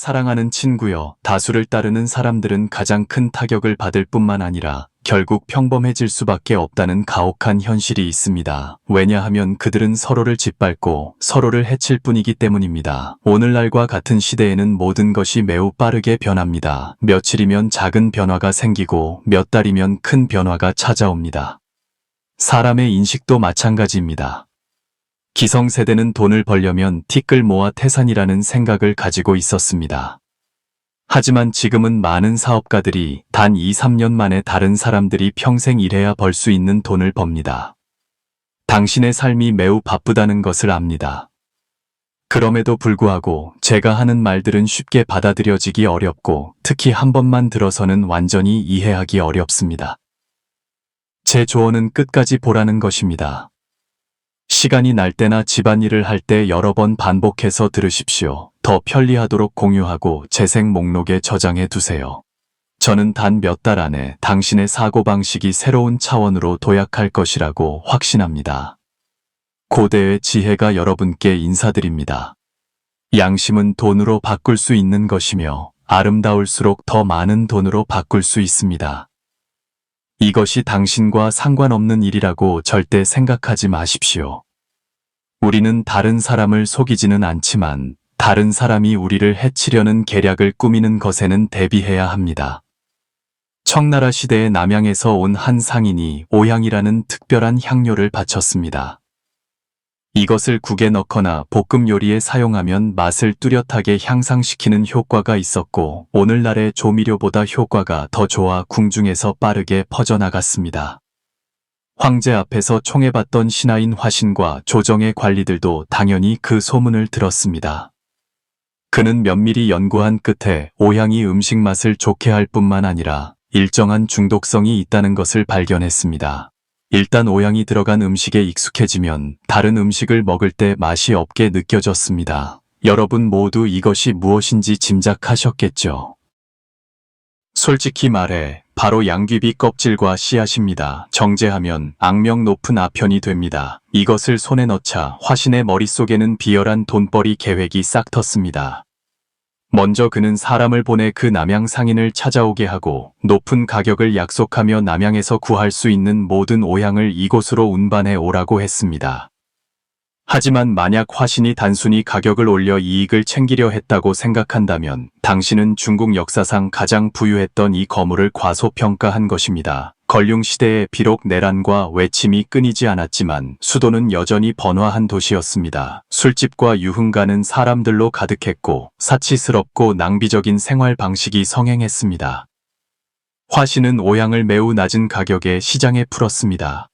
사랑하는 친구여, 다수를 따르는 사람들은 가장 큰 타격을 받을 뿐만 아니라 결국 평범해질 수밖에 없다는 가혹한 현실이 있습니다. 왜냐하면 그들은 서로를 짓밟고 서로를 해칠 뿐이기 때문입니다. 오늘날과 같은 시대에는 모든 것이 매우 빠르게 변합니다. 며칠이면 작은 변화가 생기고 몇 달이면 큰 변화가 찾아옵니다. 사람의 인식도 마찬가지입니다. 기성세대는 돈을 벌려면 티끌 모아 태산이라는 생각을 가지고 있었습니다. 하지만 지금은 많은 사업가들이 단 2, 3년 만에 다른 사람들이 평생 일해야 벌 수 있는 돈을 법니다. 당신의 삶이 매우 바쁘다는 것을 압니다. 그럼에도 불구하고 제가 하는 말들은 쉽게 받아들여지기 어렵고 특히 한 번만 들어서는 완전히 이해하기 어렵습니다. 제 조언은 끝까지 보라는 것입니다. 시간이 날 때나 집안일을 할 때 여러 번 반복해서 들으십시오. 더 편리하도록 공유하고 재생 목록에 저장해 두세요. 저는 단 몇 달 안에 당신의 사고방식이 새로운 차원으로 도약할 것이라고 확신합니다. 고대의 지혜가 여러분께 인사드립니다. 양심은 돈으로 바꿀 수 있는 것이며 아름다울수록 더 많은 돈으로 바꿀 수 있습니다. 이것이 당신과 상관없는 일이라고 절대 생각하지 마십시오. 우리는 다른 사람을 속이지는 않지만 다른 사람이 우리를 해치려는 계략을 꾸미는 것에는 대비해야 합니다. 청나라 시대의 남양에서 온 한 상인이 오향이라는 특별한 향료를 바쳤습니다. 이것을 국에 넣거나 볶음 요리에 사용하면 맛을 뚜렷하게 향상시키는 효과가 있었고 오늘날의 조미료보다 효과가 더 좋아 궁중에서 빠르게 퍼져나갔습니다. 황제 앞에서 총애받던 신하인 화신과 조정의 관리들도 당연히 그 소문을 들었습니다. 그는 면밀히 연구한 끝에 오향이 음식 맛을 좋게 할 뿐만 아니라 일정한 중독성이 있다는 것을 발견했습니다. 일단 오향이 들어간 음식에 익숙해지면 다른 음식을 먹을 때 맛이 없게 느껴졌습니다. 여러분 모두 이것이 무엇인지 짐작하셨겠죠? 솔직히 말해 바로 양귀비 껍질과 씨앗입니다. 정제하면 악명 높은 아편이 됩니다. 이것을 손에 넣자 화신의 머릿속에는 비열한 돈벌이 계획이 싹 텄습니다. 먼저 그는 사람을 보내 그 남양 상인을 찾아오게 하고 높은 가격을 약속하며 남양에서 구할 수 있는 모든 오향을 이곳으로 운반해 오라고 했습니다. 하지만 만약 화신이 단순히 가격을 올려 이익을 챙기려 했다고 생각한다면 당신은 중국 역사상 가장 부유했던 이 거물을 과소평가한 것입니다. 걸륭 시대에 비록 내란과 외침이 끊이지 않았지만 수도는 여전히 번화한 도시였습니다. 술집과 유흥가는 사람들로 가득했고 사치스럽고 낭비적인 생활 방식이 성행했습니다. 화신은 오향을 매우 낮은 가격에 시장에 풀었습니다.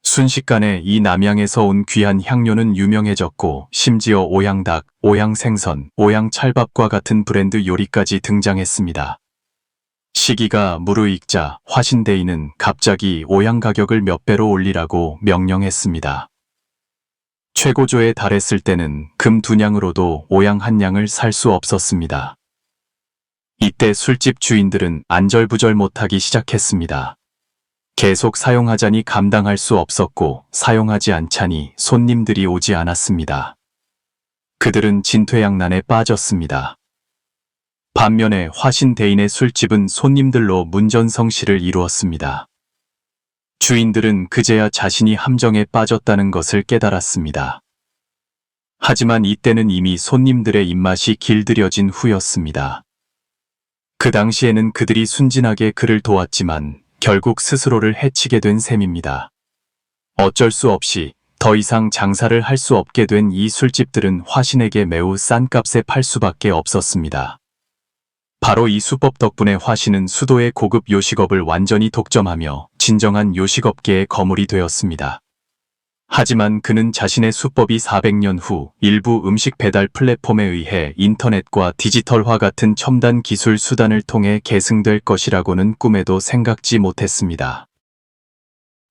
순식간에 이 남양에서 온 귀한 향료는 유명해졌고 심지어 오향닭, 오향생선, 오향찰밥과 같은 브랜드 요리까지 등장했습니다. 시기가 무르익자 화신대인은 갑자기 오향 가격을 몇 배로 올리라고 명령했습니다. 최고조에 달했을 때는 금 2냥으로도 오향 1냥을 살 수 없었습니다. 이때 술집 주인들은 안절부절 못하기 시작했습니다. 계속 사용하자니 감당할 수 없었고 사용하지 않자니 손님들이 오지 않았습니다. 그들은 진퇴양난에 빠졌습니다. 반면에 화신대인의 술집은 손님들로 문전성시를 이루었습니다. 주인들은 그제야 자신이 함정에 빠졌다는 것을 깨달았습니다. 하지만 이때는 이미 손님들의 입맛이 길들여진 후였습니다. 그 당시에는 그들이 순진하게 그를 도왔지만 결국 스스로를 해치게 된 셈입니다. 어쩔 수 없이 더 이상 장사를 할 수 없게 된 이 술집들은 화신에게 매우 싼 값에 팔 수밖에 없었습니다. 바로 이 수법 덕분에 화신은 수도의 고급 요식업을 완전히 독점하며 진정한 요식업계의 거물이 되었습니다. 하지만 그는 자신의 수법이 400년 후 일부 음식 배달 플랫폼에 의해 인터넷과 디지털화 같은 첨단 기술 수단을 통해 계승될 것이라고는 꿈에도 생각지 못했습니다.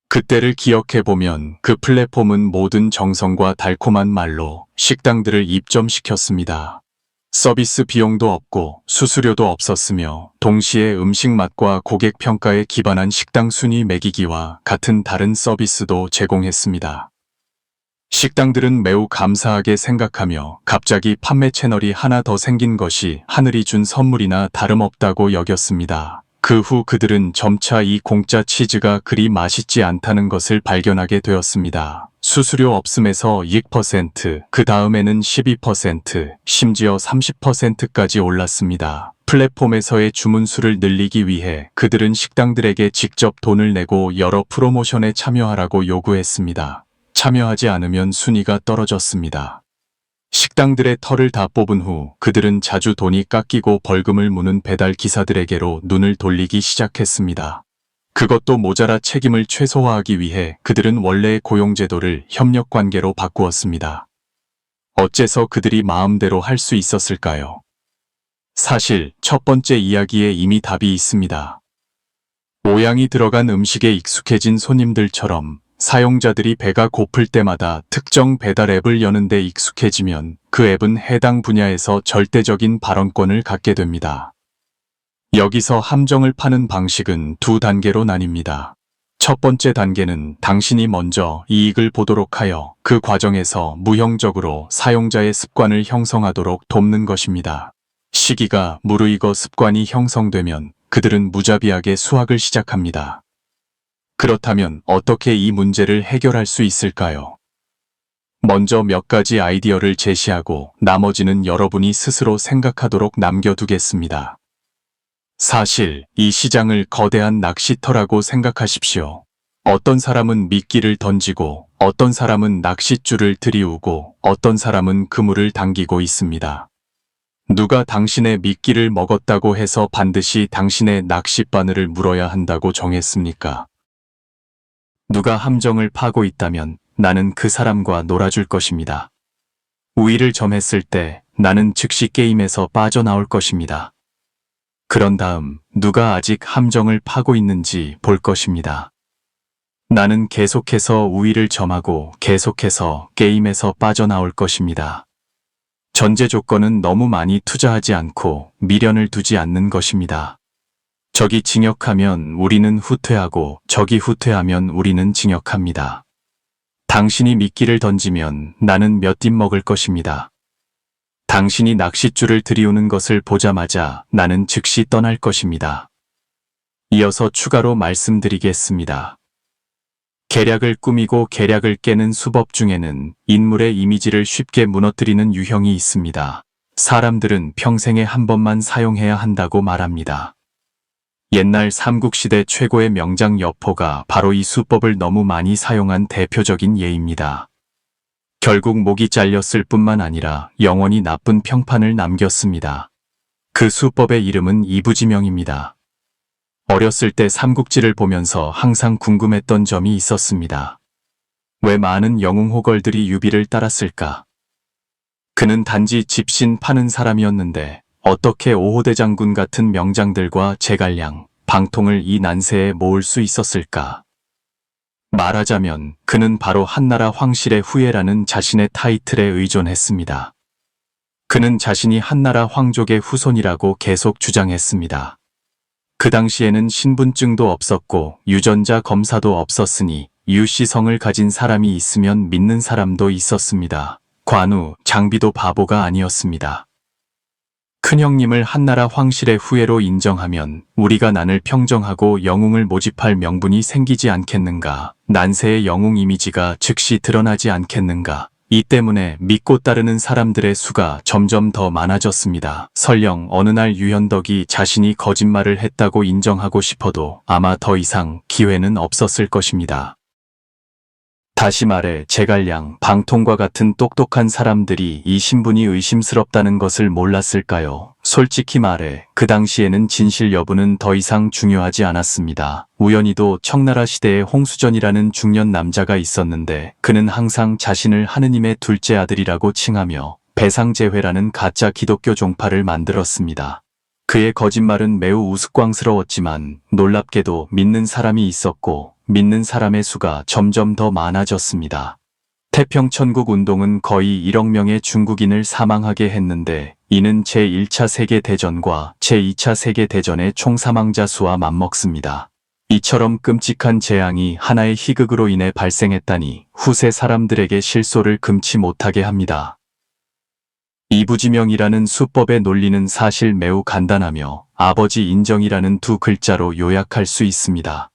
그때를 기억해보면 그 플랫폼은 모든 정성과 달콤한 말로 식당들을 입점시켰습니다. 서비스 비용도 없고 수수료도 없었으며 동시에 음식 맛과 고객 평가에 기반한 식당 순위 매기기와 같은 다른 서비스도 제공했습니다. 식당들은 매우 감사하게 생각하며 갑자기 판매 채널이 하나 더 생긴 것이 하늘이 준 선물이나 다름없다고 여겼습니다. 그 후 그들은 점차 이 공짜 치즈가 그리 맛있지 않다는 것을 발견하게 되었습니다. 수수료 없음에서 2%, 그 다음에는 12%, 심지어 30%까지 올랐습니다. 플랫폼에서의 주문 수를 늘리기 위해 그들은 식당들에게 직접 돈을 내고 여러 프로모션에 참여하라고 요구했습니다. 참여하지 않으면 순위가 떨어졌습니다. 식당들의 털을 다 뽑은 후 그들은 자주 돈이 깎이고 벌금을 무는 배달 기사들에게로 눈을 돌리기 시작했습니다. 그것도 모자라 책임을 최소화하기 위해 그들은 원래의 고용제도를 협력관계로 바꾸었습니다. 어째서 그들이 마음대로 할 수 있었을까요? 사실 첫 번째 이야기에 이미 답이 있습니다. 모양이 들어간 음식에 익숙해진 손님들처럼 사용자들이 배가 고플 때마다 특정 배달 앱을 여는데 익숙해지면 그 앱은 해당 분야에서 절대적인 발언권을 갖게 됩니다. 여기서 함정을 파는 방식은 두 단계로 나뉩니다. 첫 번째 단계는 당신이 먼저 이익을 보도록 하여 그 과정에서 무형적으로 사용자의 습관을 형성하도록 돕는 것입니다. 시기가 무르익어 습관이 형성되면 그들은 무자비하게 수확을 시작합니다. 그렇다면 어떻게 이 문제를 해결할 수 있을까요? 먼저 몇 가지 아이디어를 제시하고 나머지는 여러분이 스스로 생각하도록 남겨두겠습니다. 사실 이 시장을 거대한 낚시터라고 생각하십시오. 어떤 사람은 미끼를 던지고 어떤 사람은 낚싯줄을 들이우고 어떤 사람은 그물을 당기고 있습니다. 누가 당신의 미끼를 먹었다고 해서 반드시 당신의 낚싯바늘을 물어야 한다고 정했습니까? 누가 함정을 파고 있다면 나는 그 사람과 놀아줄 것입니다. 우위를 점했을 때 나는 즉시 게임에서 빠져나올 것입니다. 그런 다음 누가 아직 함정을 파고 있는지 볼 것입니다. 나는 계속해서 우위를 점하고 계속해서 게임에서 빠져나올 것입니다. 전제 조건은 너무 많이 투자하지 않고 미련을 두지 않는 것입니다. 적이 징역하면 우리는 후퇴하고 적이 후퇴하면 우리는 징역합니다. 당신이 미끼를 던지면 나는 몇 입 먹을 것입니다. 당신이 낚싯줄을 들이우는 것을 보자마자 나는 즉시 떠날 것입니다. 이어서 추가로 말씀드리겠습니다. 계략을 꾸미고 계략을 깨는 수법 중에는 인물의 이미지를 쉽게 무너뜨리는 유형이 있습니다. 사람들은 평생에 한 번만 사용해야 한다고 말합니다. 옛날 삼국시대 최고의 명장 여포가 바로 이 수법을 너무 많이 사용한 대표적인 예입니다. 결국 목이 잘렸을 뿐만 아니라 영원히 나쁜 평판을 남겼습니다. 그 수법의 이름은 이부지명입니다. 어렸을 때 삼국지를 보면서 항상 궁금했던 점이 있었습니다. 왜 많은 영웅호걸들이 유비를 따랐을까? 그는 단지 집신 파는 사람이었는데 어떻게 오호대 장군 같은 명장들과 제갈량, 방통을 이 난세에 모을 수 있었을까? 말하자면 그는 바로 한나라 황실의 후예라는 자신의 타이틀에 의존했습니다. 그는 자신이 한나라 황족의 후손이라고 계속 주장했습니다. 그 당시에는 신분증도 없었고 유전자 검사도 없었으니 유씨성을 가진 사람이 있으면 믿는 사람도 있었습니다. 관우, 장비도 바보가 아니었습니다. 큰형님을 한나라 황실의 후예로 인정하면 우리가 난을 평정하고 영웅을 모집할 명분이 생기지 않겠는가? 난세의 영웅 이미지가 즉시 드러나지 않겠는가? 이 때문에 믿고 따르는 사람들의 수가 점점 더 많아졌습니다. 설령 어느 날 유현덕이 자신이 거짓말을 했다고 인정하고 싶어도 아마 더 이상 기회는 없었을 것입니다. 다시 말해 제갈량, 방통과 같은 똑똑한 사람들이 이 신분이 의심스럽다는 것을 몰랐을까요? 솔직히 말해 그 당시에는 진실 여부는 더 이상 중요하지 않았습니다. 우연히도 청나라 시대에 홍수전이라는 중년 남자가 있었는데 그는 항상 자신을 하느님의 둘째 아들이라고 칭하며 배상제회라는 가짜 기독교 종파를 만들었습니다. 그의 거짓말은 매우 우스꽝스러웠지만 놀랍게도 믿는 사람이 있었고 믿는 사람의 수가 점점 더 많아졌습니다. 태평천국 운동은 거의 1억 명의 중국인을 사망하게 했는데 이는 제1차 세계대전과 제2차 세계대전의 총 사망자 수와 맞먹습니다. 이처럼 끔찍한 재앙이 하나의 희극으로 인해 발생했다니 후세 사람들에게 실소를 금치 못하게 합니다. 이부지명이라는 수법의 논리는 사실 매우 간단하며 아버지 인정이라는 두 글자로 요약할 수 있습니다.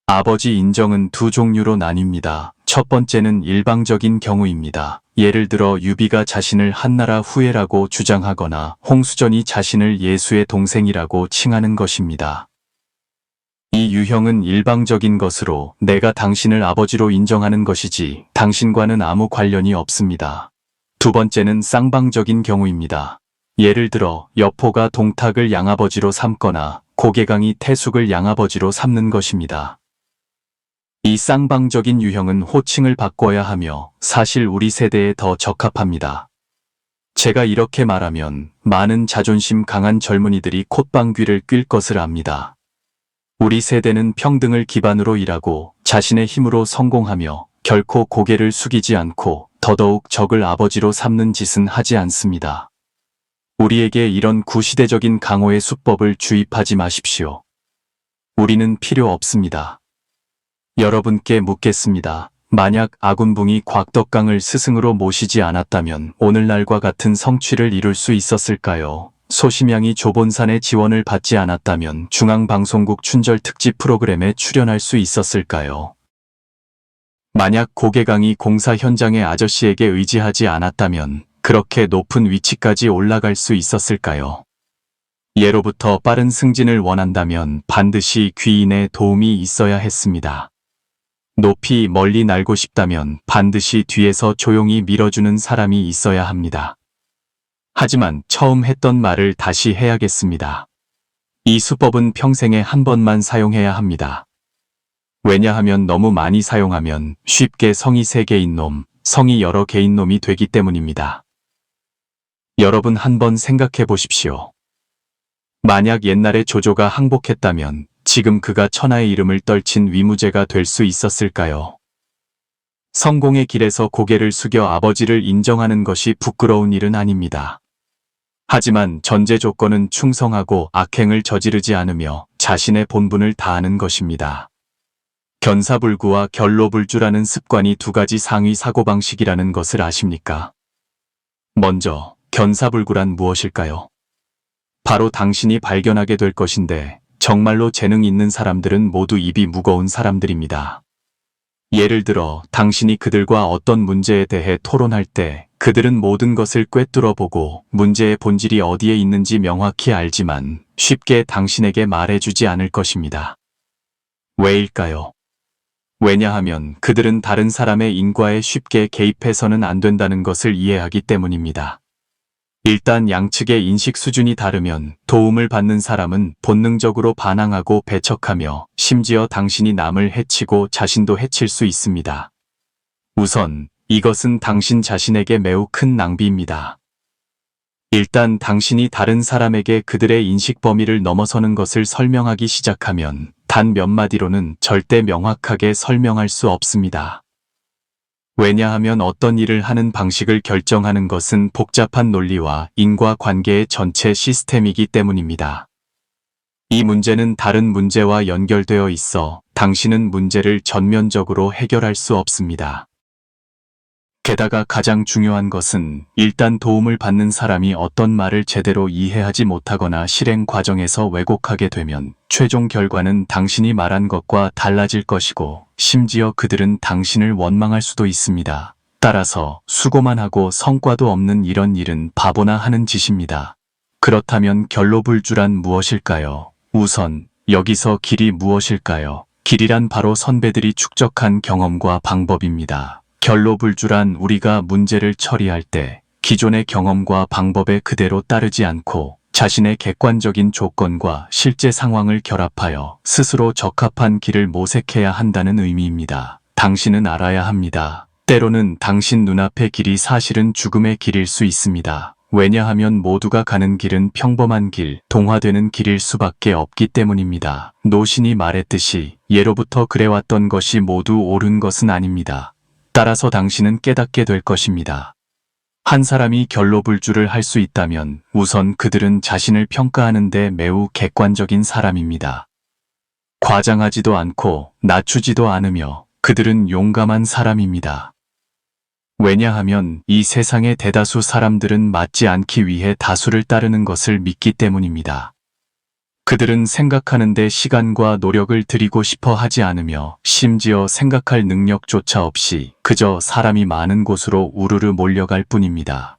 아버지 인정은 두 종류로 나뉩니다. 첫 번째는 일방적인 경우입니다. 예를 들어 유비가 자신을 한나라 후예라고 주장하거나 홍수전이 자신을 예수의 동생이라고 칭하는 것입니다. 이 유형은 일방적인 것으로 내가 당신을 아버지로 인정하는 것이지 당신과는 아무 관련이 없습니다. 두 번째는 쌍방적인 경우입니다. 예를 들어 여포가 동탁을 양아버지로 삼거나 고개강이 태숙을 양아버지로 삼는 것입니다. 이 쌍방적인 유형은 호칭을 바꿔야 하며 사실 우리 세대에 더 적합합니다. 제가 이렇게 말하면 많은 자존심 강한 젊은이들이 콧방귀를 낄 것을 압니다. 우리 세대는 평등을 기반으로 일하고 자신의 힘으로 성공하며 결코 고개를 숙이지 않고 더더욱 적을 아버지로 삼는 짓은 하지 않습니다. 우리에게 이런 구시대적인 강호의 수법을 주입하지 마십시오. 우리는 필요 없습니다. 여러분께 묻겠습니다. 만약 아군붕이 곽덕강을 스승으로 모시지 않았다면 오늘날과 같은 성취를 이룰 수 있었을까요? 소심양이 조본산의 지원을 받지 않았다면 중앙방송국 춘절 특집 프로그램에 출연할 수 있었을까요? 만약 고개강이 공사 현장의 아저씨에게 의지하지 않았다면 그렇게 높은 위치까지 올라갈 수 있었을까요? 예로부터 빠른 승진을 원한다면 반드시 귀인의 도움이 있어야 했습니다. 높이 멀리 날고 싶다면 반드시 뒤에서 조용히 밀어주는 사람이 있어야 합니다. 하지만 처음 했던 말을 다시 해야겠습니다. 이 수법은 평생에 한 번만 사용해야 합니다. 왜냐하면 너무 많이 사용하면 쉽게 성이 세 개인 놈, 성이 여러 개인 놈이 되기 때문입니다. 여러분 한번 생각해 보십시오. 만약 옛날에 조조가 항복했다면 지금 그가 천하의 이름을 떨친 위무제가 될 수 있었을까요? 성공의 길에서 고개를 숙여 아버지를 인정하는 것이 부끄러운 일은 아닙니다. 하지만 전제 조건은 충성하고 악행을 저지르지 않으며 자신의 본분을 다하는 것입니다. 견사불구와 결로불주라는 습관이 두 가지 상위 사고방식이라는 것을 아십니까? 먼저 견사불구란 무엇일까요? 바로 당신이 발견하게 될 것인데 정말로 재능 있는 사람들은 모두 입이 무거운 사람들입니다. 예를 들어 당신이 그들과 어떤 문제에 대해 토론할 때 그들은 모든 것을 꿰뚫어 보고 문제의 본질이 어디에 있는지 명확히 알지만 쉽게 당신에게 말해주지 않을 것입니다. 왜일까요? 왜냐하면 그들은 다른 사람의 인과에 쉽게 개입해서는 안 된다는 것을 이해하기 때문입니다. 일단 양측의 인식 수준이 다르면 도움을 받는 사람은 본능적으로 반항하고 배척하며 심지어 당신이 남을 해치고 자신도 해칠 수 있습니다. 우선 이것은 당신 자신에게 매우 큰 낭비입니다. 일단 당신이 다른 사람에게 그들의 인식 범위를 넘어서는 것을 설명하기 시작하면 단 몇 마디로는 절대 명확하게 설명할 수 없습니다. 왜냐하면 어떤 일을 하는 방식을 결정하는 것은 복잡한 논리와 인과관계의 전체 시스템이기 때문입니다. 이 문제는 다른 문제와 연결되어 있어 당신은 문제를 전면적으로 해결할 수 없습니다. 게다가 가장 중요한 것은 일단 도움을 받는 사람이 어떤 말을 제대로 이해하지 못하거나 실행 과정에서 왜곡하게 되면 최종 결과는 당신이 말한 것과 달라질 것이고 심지어 그들은 당신을 원망할 수도 있습니다. 따라서 수고만 하고 성과도 없는 이런 일은 바보나 하는 짓입니다. 그렇다면 결로불주란 무엇일까요? 우선 여기서 길이 무엇일까요? 길이란 바로 선배들이 축적한 경험과 방법입니다. 결로불주란 우리가 문제를 처리할 때 기존의 경험과 방법에 그대로 따르지 않고 자신의 객관적인 조건과 실제 상황을 결합하여 스스로 적합한 길을 모색해야 한다는 의미입니다. 당신은 알아야 합니다. 때로는 당신 눈앞의 길이 사실은 죽음의 길일 수 있습니다. 왜냐하면 모두가 가는 길은 평범한 길, 동화되는 길일 수밖에 없기 때문입니다. 노신이 말했듯이 예로부터 그래왔던 것이 모두 옳은 것은 아닙니다. 따라서 당신은 깨닫게 될 것입니다. 한 사람이 결로불주를 할 수 있다면 우선 그들은 자신을 평가하는 데 매우 객관적인 사람입니다. 과장하지도 않고 낮추지도 않으며 그들은 용감한 사람입니다. 왜냐하면 이 세상의 대다수 사람들은 맞지 않기 위해 다수를 따르는 것을 믿기 때문입니다. 그들은 생각하는데 시간과 노력을 들이고 싶어 하지 않으며 심지어 생각할 능력조차 없이 그저 사람이 많은 곳으로 우르르 몰려갈 뿐입니다.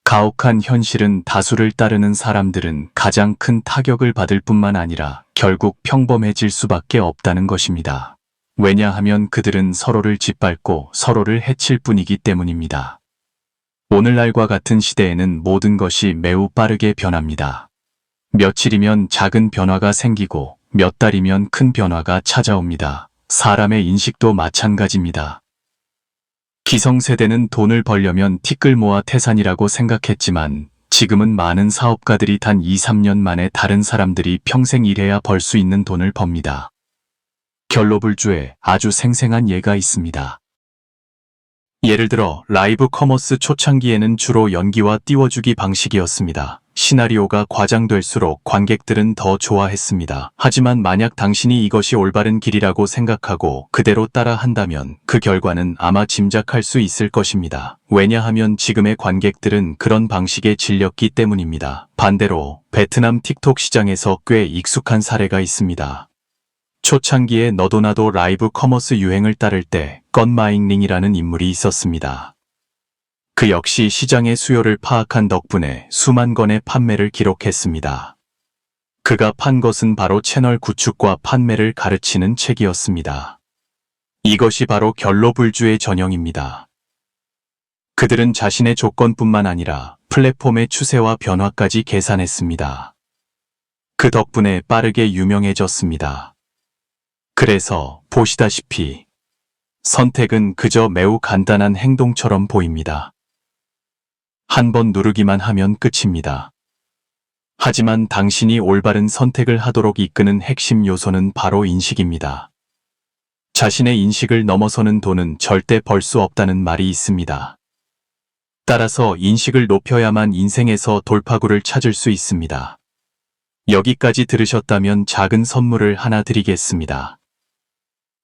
가혹한 현실은 다수를 따르는 사람들은 가장 큰 타격을 받을 뿐만 아니라 결국 평범해질 수밖에 없다는 것입니다. 왜냐하면 그들은 서로를 짓밟고 서로를 해칠 뿐이기 때문입니다. 오늘날과 같은 시대에는 모든 것이 매우 빠르게 변합니다. 며칠이면 작은 변화가 생기고 몇 달이면 큰 변화가 찾아옵니다. 사람의 인식도 마찬가지입니다. 기성세대는 돈을 벌려면 티끌 모아 태산이라고 생각했지만 지금은 많은 사업가들이 단 2, 3년 만에 다른 사람들이 평생 일해야 벌 수 있는 돈을 법니다. 결로불주에 아주 생생한 예가 있습니다. 예를 들어 라이브 커머스 초창기에는 주로 연기와 띄워주기 방식이었습니다. 시나리오가 과장될수록 관객들은 더 좋아했습니다. 하지만 만약 당신이 이것이 올바른 길이라고 생각하고 그대로 따라 한다면 그 결과는 아마 짐작할 수 있을 것입니다. 왜냐하면 지금의 관객들은 그런 방식에 질렸기 때문입니다. 반대로 베트남 틱톡 시장에서 꽤 익숙한 사례가 있습니다. 초창기에 너도나도 라이브 커머스 유행을 따를 때 건마잉링이라는 인물이 있었습니다. 그 역시 시장의 수요를 파악한 덕분에 수만 건의 판매를 기록했습니다. 그가 판 것은 바로 채널 구축과 판매를 가르치는 책이었습니다. 이것이 바로 결로불주의 전형입니다. 그들은 자신의 조건뿐만 아니라 플랫폼의 추세와 변화까지 계산했습니다. 그 덕분에 빠르게 유명해졌습니다. 그래서 보시다시피 선택은 그저 매우 간단한 행동처럼 보입니다. 한 번 누르기만 하면 끝입니다. 하지만 당신이 올바른 선택을 하도록 이끄는 핵심 요소는 바로 인식입니다. 자신의 인식을 넘어서는 돈은 절대 벌 수 없다는 말이 있습니다. 따라서 인식을 높여야만 인생에서 돌파구를 찾을 수 있습니다. 여기까지 들으셨다면 작은 선물을 하나 드리겠습니다.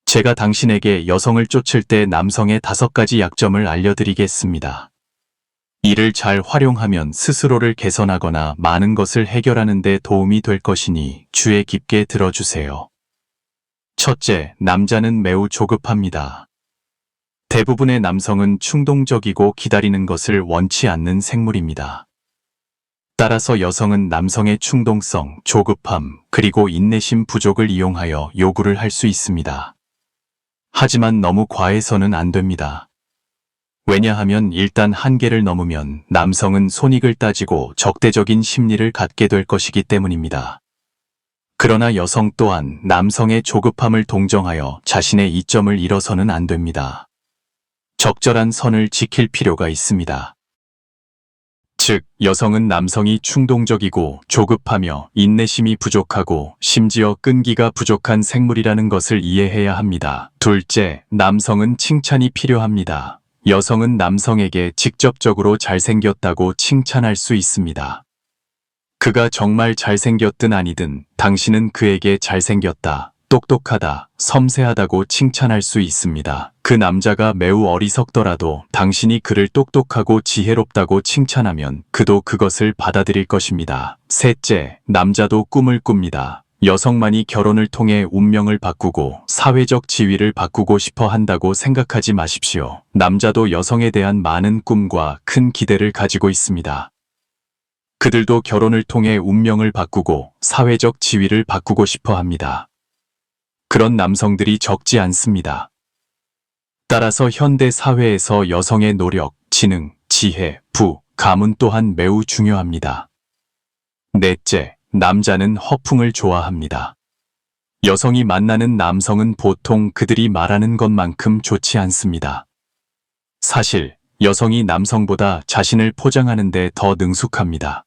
제가 당신에게 여성을 쫓을 때 남성의 5가지 약점을 알려드리겠습니다. 이를 잘 활용하면 스스로를 개선하거나 많은 것을 해결하는 데 도움이 될 것이니 주의 깊게 들어주세요. 첫째, 남자는 매우 조급합니다. 대부분의 남성은 충동적이고 기다리는 것을 원치 않는 생물입니다. 따라서 여성은 남성의 충동성, 조급함, 그리고 인내심 부족을 이용하여 요구를 할 수 있습니다. 하지만 너무 과해서는 안 됩니다. 왜냐하면 일단 한계를 넘으면 남성은 손익을 따지고 적대적인 심리를 갖게 될 것이기 때문입니다. 그러나 여성 또한 남성의 조급함을 동정하여 자신의 이점을 잃어서는 안 됩니다. 적절한 선을 지킬 필요가 있습니다. 즉, 여성은 남성이 충동적이고 조급하며 인내심이 부족하고 심지어 끈기가 부족한 생물이라는 것을 이해해야 합니다. 둘째, 남성은 칭찬이 필요합니다. 여성은 남성에게 직접적으로 잘생겼다고 칭찬할 수 있습니다. 그가 정말 잘생겼든 아니든 당신은 그에게 잘생겼다, 똑똑하다, 섬세하다고 칭찬할 수 있습니다. 그 남자가 매우 어리석더라도 당신이 그를 똑똑하고 지혜롭다고 칭찬하면 그도 그것을 받아들일 것입니다. 셋째, 남자도 꿈을 꿉니다. 여성만이 결혼을 통해 운명을 바꾸고 사회적 지위를 바꾸고 싶어 한다고 생각하지 마십시오. 남자도 여성에 대한 많은 꿈과 큰 기대를 가지고 있습니다. 그들도 결혼을 통해 운명을 바꾸고 사회적 지위를 바꾸고 싶어 합니다. 그런 남성들이 적지 않습니다. 따라서 현대 사회에서 여성의 노력, 지능, 지혜, 가문 또한 매우 중요합니다. 넷째, 남자는 허풍을 좋아합니다. 여성이 만나는 남성은 보통 그들이 말하는 것만큼 좋지 않습니다. 사실 여성이 남성보다 자신을 포장하는 데 더 능숙합니다.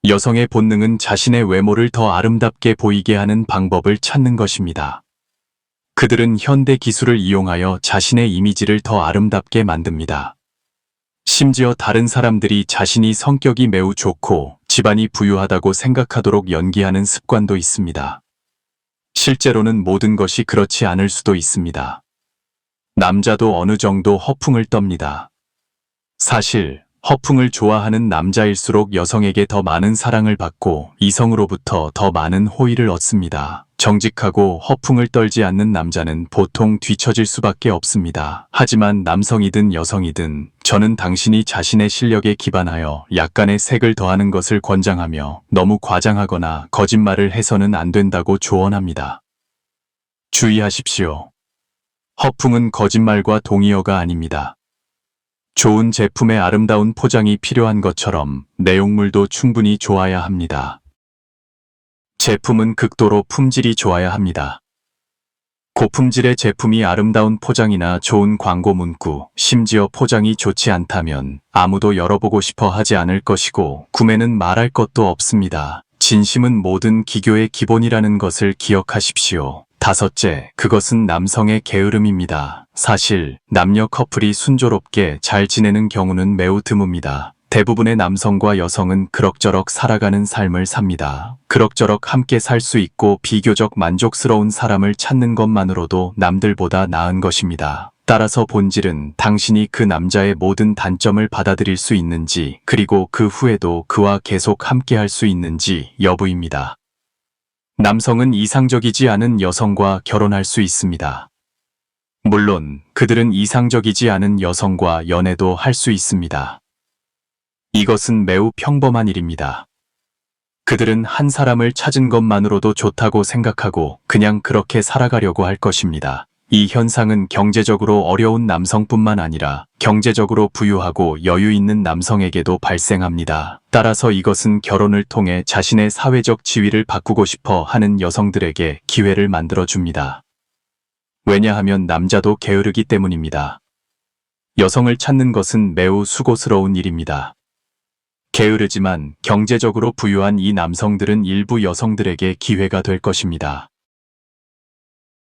여성의 본능은 자신의 외모를 더 아름답게 보이게 하는 방법을 찾는 것입니다. 그들은 현대 기술을 이용하여 자신의 이미지를 더 아름답게 만듭니다. 심지어 다른 사람들이 자신이 성격이 매우 좋고 집안이 부유하다고 생각하도록 연기하는 습관도 있습니다. 실제로는 모든 것이 그렇지 않을 수도 있습니다. 남자도 어느 정도 허풍을 떱니다. 사실 허풍을 좋아하는 남자일수록 여성에게 더 많은 사랑을 받고 이성으로부터 더 많은 호의를 얻습니다. 정직하고 허풍을 떨지 않는 남자는 보통 뒤처질 수밖에 없습니다. 하지만 남성이든 여성이든 저는 당신이 자신의 실력에 기반하여 약간의 색을 더하는 것을 권장하며 너무 과장하거나 거짓말을 해서는 안 된다고 조언합니다. 주의하십시오. 허풍은 거짓말과 동의어가 아닙니다. 좋은 제품의 아름다운 포장이 필요한 것처럼 내용물도 충분히 좋아야 합니다. 제품은 극도로 품질이 좋아야 합니다. 고품질의 제품이 아름다운 포장이나 좋은 광고 문구, 심지어 포장이 좋지 않다면 아무도 열어보고 싶어 하지 않을 것이고 구매는 말할 것도 없습니다. 진심은 모든 기교의 기본이라는 것을 기억하십시오. 다섯째, 그것은 남성의 게으름입니다. 사실 남녀 커플이 순조롭게 잘 지내는 경우는 매우 드뭅니다. 대부분의 남성과 여성은 그럭저럭 살아가는 삶을 삽니다. 그럭저럭 함께 살 수 있고 비교적 만족스러운 사람을 찾는 것만으로도 남들보다 나은 것입니다. 따라서 본질은 당신이 그 남자의 모든 단점을 받아들일 수 있는지, 그리고 그 후에도 그와 계속 함께 할 수 있는지 여부입니다. 남성은 이상적이지 않은 여성과 결혼할 수 있습니다. 물론 그들은 이상적이지 않은 여성과 연애도 할 수 있습니다. 이것은 매우 평범한 일입니다. 그들은 한 사람을 찾은 것만으로도 좋다고 생각하고 그냥 그렇게 살아가려고 할 것입니다. 이 현상은 경제적으로 어려운 남성뿐만 아니라 경제적으로 부유하고 여유 있는 남성에게도 발생합니다. 따라서 이것은 결혼을 통해 자신의 사회적 지위를 바꾸고 싶어 하는 여성들에게 기회를 만들어줍니다. 왜냐하면 남자도 게으르기 때문입니다. 여성을 찾는 것은 매우 수고스러운 일입니다. 게으르지만 경제적으로 부유한 이 남성들은 일부 여성들에게 기회가 될 것입니다.